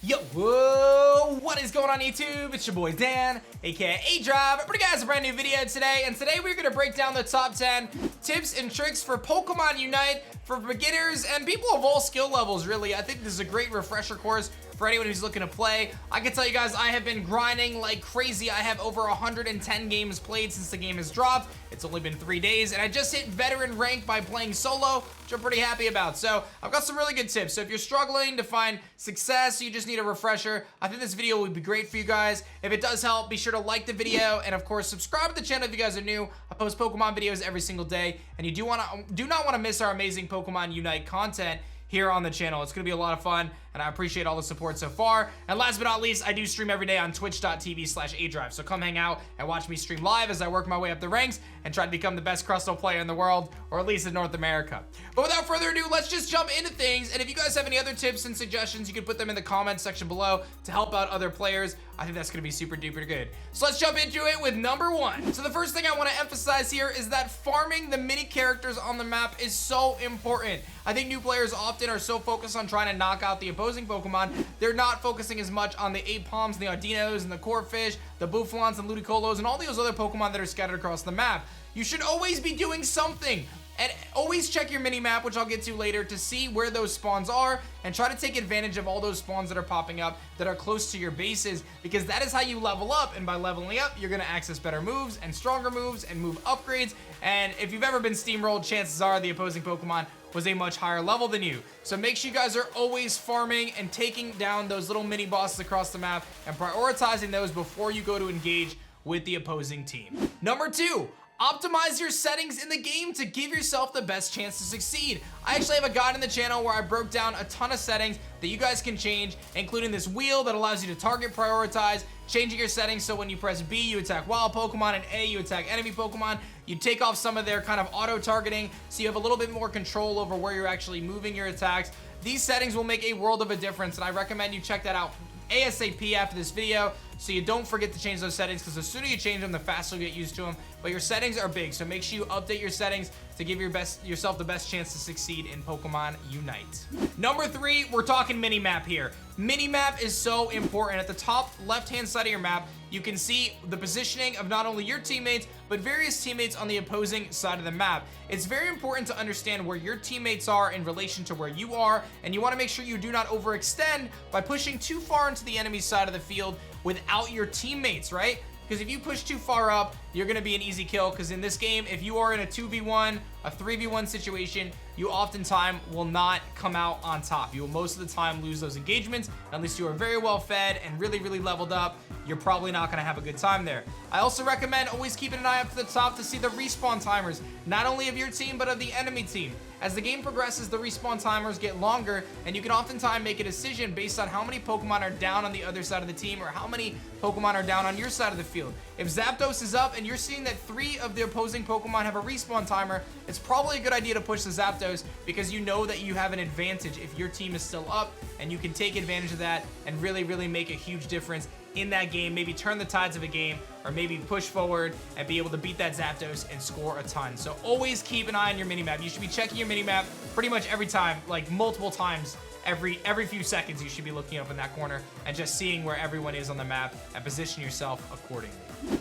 Yo, whoa, what is going on YouTube? It's your boy Dan, aka aDrive. Bringing you guys a brand new video today, and today we're gonna break down the top 10 tips and tricks for Pokemon Unite for beginners and people of all skill levels, really. I think this is a great refresher course for anyone who's looking to play. I can tell you guys, I have been grinding like crazy. I have over 110 games played since the game has dropped. It's only been 3 days, and I just hit veteran rank by playing solo, which I'm pretty happy about. So I've got some really good tips. So if you're struggling to find success, you just need a refresher, I think this video would be great for you guys. If it does help, be sure to like the video, and of course, subscribe to the channel if you guys are new. I post Pokemon videos every single day, and you do not want to miss our amazing Pokemon Unite content here on the channel. It's gonna be a lot of fun, and I appreciate all the support so far. And last but not least, I do stream every day on twitch.tv/aDrive. So come hang out and watch me stream live as I work my way up the ranks and try to become the best Crystal player in the world, or at least in North America. But without further ado, let's just jump into things. And if you guys have any other tips and suggestions, you can put them in the comments section below to help out other players. I think that's gonna be super duper good. So let's jump into it with number 1. So the first thing I wanna emphasize here is that farming the mini characters on the map is so important. I think new players often are so focused on trying to knock out the opposing Pokemon, they're not focusing as much on the Appoms, the Ardinos, and the Corphish, the Bouffalons, and Ludicolo, and all those other Pokemon that are scattered across the map. You should always be doing something. And always check your mini-map, which I'll get to later, to see where those spawns are and try to take advantage of all those spawns that are popping up that are close to your bases, because that is how you level up, and by leveling up, you're gonna access better moves and stronger moves and move upgrades. And if you've ever been steamrolled, chances are the opposing Pokemon was a much higher level than you. So make sure you guys are always farming and taking down those little mini bosses across the map and prioritizing those before you go to engage with the opposing team. Number 2. Optimize your settings in the game to give yourself the best chance to succeed. I actually have a guide in the channel where I broke down a ton of settings that you guys can change, including this wheel that allows you to target prioritize, changing your settings so when you press B, you attack wild Pokemon, and A, you attack enemy Pokemon. You take off some of their kind of auto-targeting, so you have a little bit more control over where you're actually moving your attacks. These settings will make a world of a difference, and I recommend you check that out ASAP after this video, so you don't forget to change those settings, because the sooner you change them, the faster you get used to them. But your settings are big, so make sure you update your settings to give yourself the best chance to succeed in Pokemon Unite. Number 3, we're talking Minimap here. Minimap is so important. At the top left-hand side of your map, you can see the positioning of not only your teammates, but various teammates on the opposing side of the map. It's very important to understand where your teammates are in relation to where you are, and you want to make sure you do not overextend by pushing too far into the enemy side of the field without your teammates, right? Because if you push too far up, you're going to be an easy kill, because in this game, if you are in a 2v1, a 3v1 situation, you oftentimes will not come out on top. You will most of the time lose those engagements. Unless you are very well fed and really, really leveled up, you're probably not going to have a good time there. I also recommend always keeping an eye up to the top to see the respawn timers, not only of your team, but of the enemy team. As the game progresses, the respawn timers get longer, and you can oftentimes make a decision based on how many Pokemon are down on the other side of the team or how many Pokemon are down on your side of the field. If Zapdos is up and you're seeing that 3 of the opposing Pokemon have a respawn timer, it's probably a good idea to push the Zapdos, because you know that you have an advantage if your team is still up, and you can take advantage of that and really, really make a huge difference in that game. Maybe turn the tides of a game, or maybe push forward and be able to beat that Zapdos and score a ton. So always keep an eye on your minimap. You should be checking your minimap pretty much every time, like multiple times. Every few seconds, you should be looking up in that corner and just seeing where everyone is on the map and position yourself accordingly.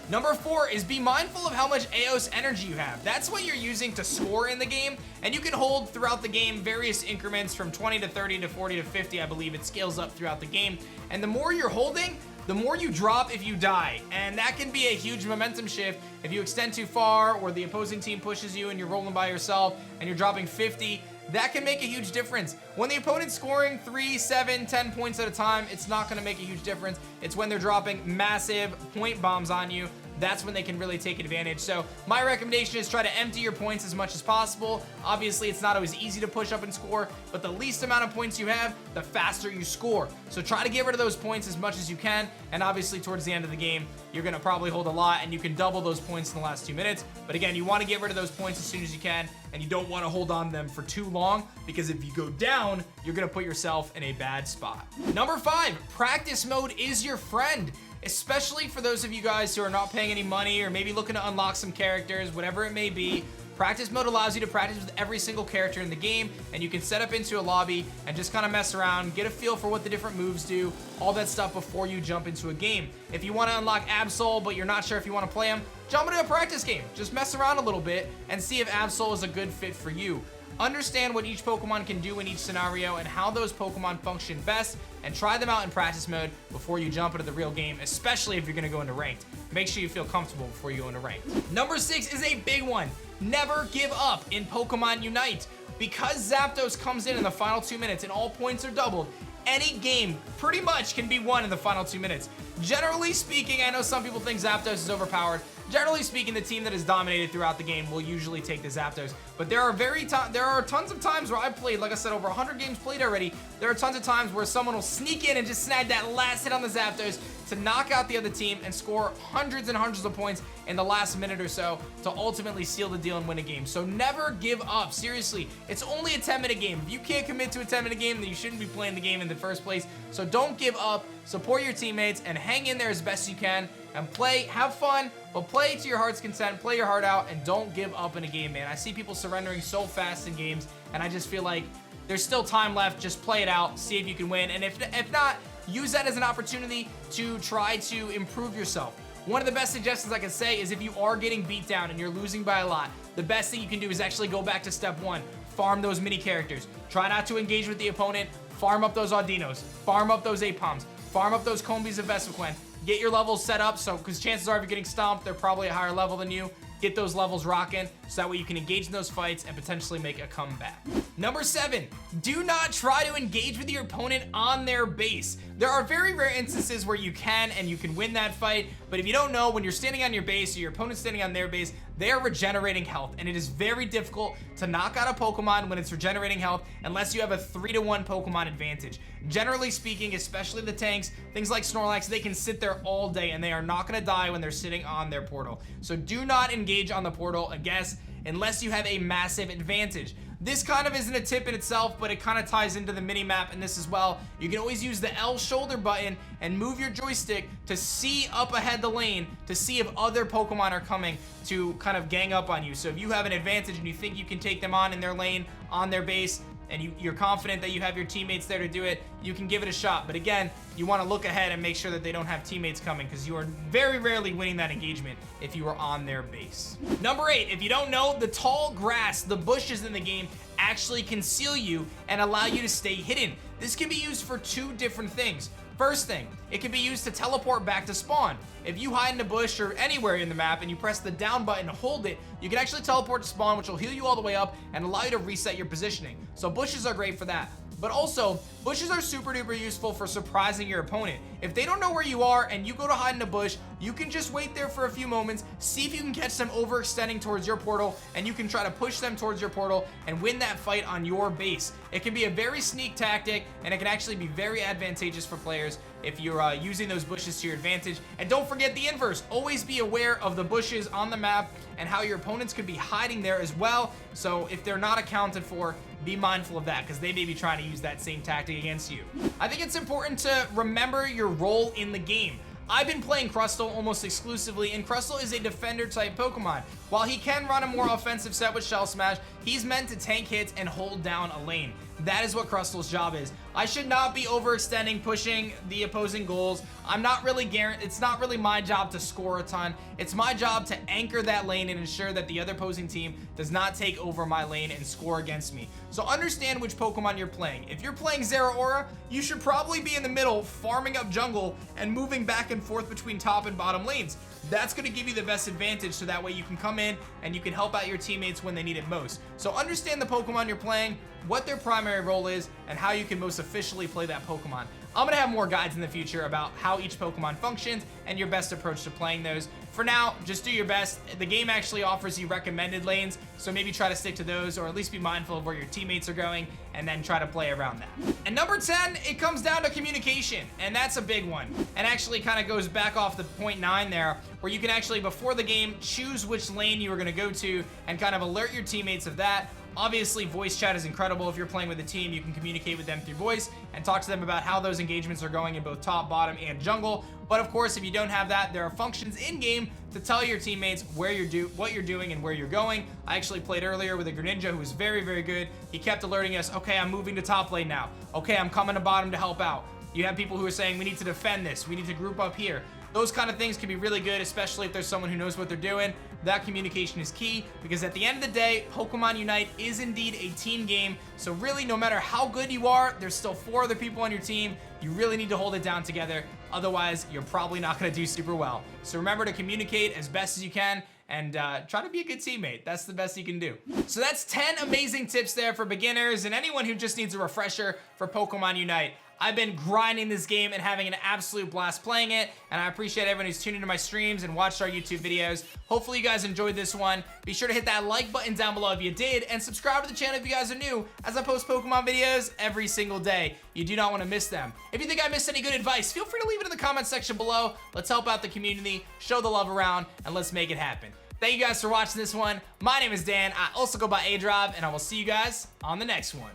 Number 4 is be mindful of how much AOS energy you have. That's what you're using to score in the game, and you can hold throughout the game various increments from 20 to 30 to 40 to 50. I believe it scales up throughout the game, and the more you're holding, the more you drop if you die, and that can be a huge momentum shift if you extend too far, or the opposing team pushes you and you're rolling by yourself and you're dropping 50. That can make a huge difference. When the opponent's scoring 3, 7, 10 points at a time, it's not going to make a huge difference. It's when they're dropping massive point bombs on you. That's when they can really take advantage. So my recommendation is try to empty your points as much as possible. Obviously, it's not always easy to push up and score, but the least amount of points you have, the faster you score. So try to get rid of those points as much as you can, and obviously towards the end of the game, you're gonna probably hold a lot, and you can double those points in the last 2 minutes. But again, you wanna get rid of those points as soon as you can, and you don't wanna hold on to them for too long, because if you go down, you're gonna put yourself in a bad spot. Number 5, practice mode is your friend. Especially for those of you guys who are not paying any money, or maybe looking to unlock some characters, whatever it may be. Practice mode allows you to practice with every single character in the game, and you can set up into a lobby and just kind of mess around, get a feel for what the different moves do, all that stuff before you jump into a game. If you want to unlock Absol, but you're not sure if you want to play him, jump into a practice game. Just mess around a little bit and see if Absol is a good fit for you. Understand what each Pokemon can do in each scenario and how those Pokemon function best, and try them out in practice mode before you jump into the real game, especially if you're going to go into ranked. Make sure you feel comfortable before you go into ranked. Number 6 is a big one. Never give up in Pokemon Unite. Because Zapdos comes in the final 2 minutes and all points are doubled, any game pretty much can be won in the final 2 minutes. Generally speaking, I know some people think Zapdos is overpowered. Generally speaking, the team that is dominated throughout the game will usually take the Zapdos. But there are tons of times where I've played, like I said, over 100 games played already. There are tons of times where someone will sneak in and just snag that last hit on the Zapdos to knock out the other team and score hundreds and hundreds of points in the last minute or so to ultimately seal the deal and win a game. So never give up. Seriously, it's only a 10-minute game. If you can't commit to a 10-minute game, then you shouldn't be playing the game in the first place. So don't give up. Support your teammates and hang in there as best you can and play. Have fun, but play to your heart's content. Play your heart out and don't give up in a game, man. I see people surrendering so fast in games, and I just feel like there's still time left. Just play it out, see if you can win, and if not, use that as an opportunity to try to improve yourself. One of the best suggestions I can say is if you are getting beat down and you're losing by a lot, the best thing you can do is actually go back to step 1. Farm those mini characters. Try not to engage with the opponent. Farm up those Audinos. Farm up those Apoms. Farm up those Combees of Vesequin. Get your levels set up, so because chances are if you're getting stomped, they're probably a higher level than you. Get those levels rocking so that way you can engage in those fights and potentially make a comeback. Number 7, do not try to engage with your opponent on their base. There are very rare instances where you can and you can win that fight, but if you don't know, when you're standing on your base or your opponent's standing on their base, they are regenerating health, and it is very difficult to knock out a Pokemon when it's regenerating health unless you have a 3-to-1 Pokemon advantage. Generally speaking, especially the tanks, things like Snorlax, they can sit there all day and they are not going to die when they're sitting on their portal. So do not engage on the portal, I guess, unless you have a massive advantage. This kind of isn't a tip in itself, but it kind of ties into the mini-map in this as well. You can always use the L shoulder button and move your joystick to see up ahead the lane to see if other Pokemon are coming to kind of gang up on you. So if you have an advantage and you think you can take them on in their lane, on their base, and you're confident that you have your teammates there to do it, you can give it a shot. But again, you want to look ahead and make sure that they don't have teammates coming, because you are very rarely winning that engagement if you are on their base. Number 8, if you don't know, the tall grass, the bushes in the game actually conceal you and allow you to stay hidden. This can be used for 2 different things. First thing, it can be used to teleport back to spawn. If you hide in a bush or anywhere in the map and you press the down button and hold it, you can actually teleport to spawn, which will heal you all the way up and allow you to reset your positioning. So bushes are great for that. But also, bushes are super duper useful for surprising your opponent. If they don't know where you are and you go to hide in a bush, you can just wait there for a few moments, see if you can catch them overextending towards your portal, and you can try to push them towards your portal and win that fight on your base. It can be a very sneak tactic, and it can actually be very advantageous for players if you're using those bushes to your advantage. And don't forget the inverse. Always be aware of the bushes on the map and how your opponents could be hiding there as well. So if they're not accounted for, be mindful of that, because they may be trying to use that same tactic against you. I think it's important to remember your role in the game. I've been playing Crustle almost exclusively, and Crustle is a defender type Pokemon. While he can run a more offensive set with Shell Smash, he's meant to tank hits and hold down a lane. That is what Crustle's job is. I should not be overextending, pushing the opposing goals. It's not really my job to score a ton. It's my job to anchor that lane and ensure that the other opposing team does not take over my lane and score against me. So understand which Pokemon you're playing. If you're playing ZERAORA, you should probably be in the middle, farming up jungle and moving back and forth between top and bottom lanes. That's going to give you the best advantage, so that way you can come in and you can help out your teammates when they need it most. So understand the Pokemon you're playing, what their primary role is, and how you can most efficiently play that Pokemon. I'm going to have more guides in the future about how each Pokemon functions and your best approach to playing those. For now, just do your best. The game actually offers you recommended lanes, so maybe try to stick to those, or at least be mindful of where your teammates are going, and then try to play around that. And number 10, it comes down to communication, and that's a big one. And actually kind of goes back off the point 9 there, where you can actually, before the game, choose which lane you are going to go to and kind of alert your teammates of that. Obviously, voice chat is incredible. If you're playing with a team, you can communicate with them through voice and talk to them about how those engagements are going in both top, bottom, and jungle. But of course, if you don't have that, there are functions in-game to tell your teammates what you're doing and where you're going. I actually played earlier with a Greninja who was very, very good. He kept alerting us, okay, I'm moving to top lane now. Okay, I'm coming to bottom to help out. You have people who are saying, we need to defend this. We need to group up here. Those kind of things can be really good, especially if there's someone who knows what they're doing. That communication is key, because at the end of the day, Pokemon Unite is indeed a team game. So really, no matter how good you are, there's still 4 other people on your team. You really need to hold it down together. Otherwise, you're probably not going to do super well. So remember to communicate as best as you can, and try to be a good teammate. That's the best you can do. So that's 10 amazing tips there for beginners and anyone who just needs a refresher for Pokemon Unite. I've been grinding this game and having an absolute blast playing it, and I appreciate everyone who's tuned into my streams and watched our YouTube videos. Hopefully you guys enjoyed this one. Be sure to hit that like button down below if you did, and subscribe to the channel if you guys are new, as I post Pokemon videos every single day. You do not want to miss them. If you think I missed any good advice, feel free to leave it in the comment section below. Let's help out the community, show the love around, and let's make it happen. Thank you guys for watching this one. My name is Dan. I also go by aDrive, and I will see you guys on the next one.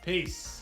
Peace.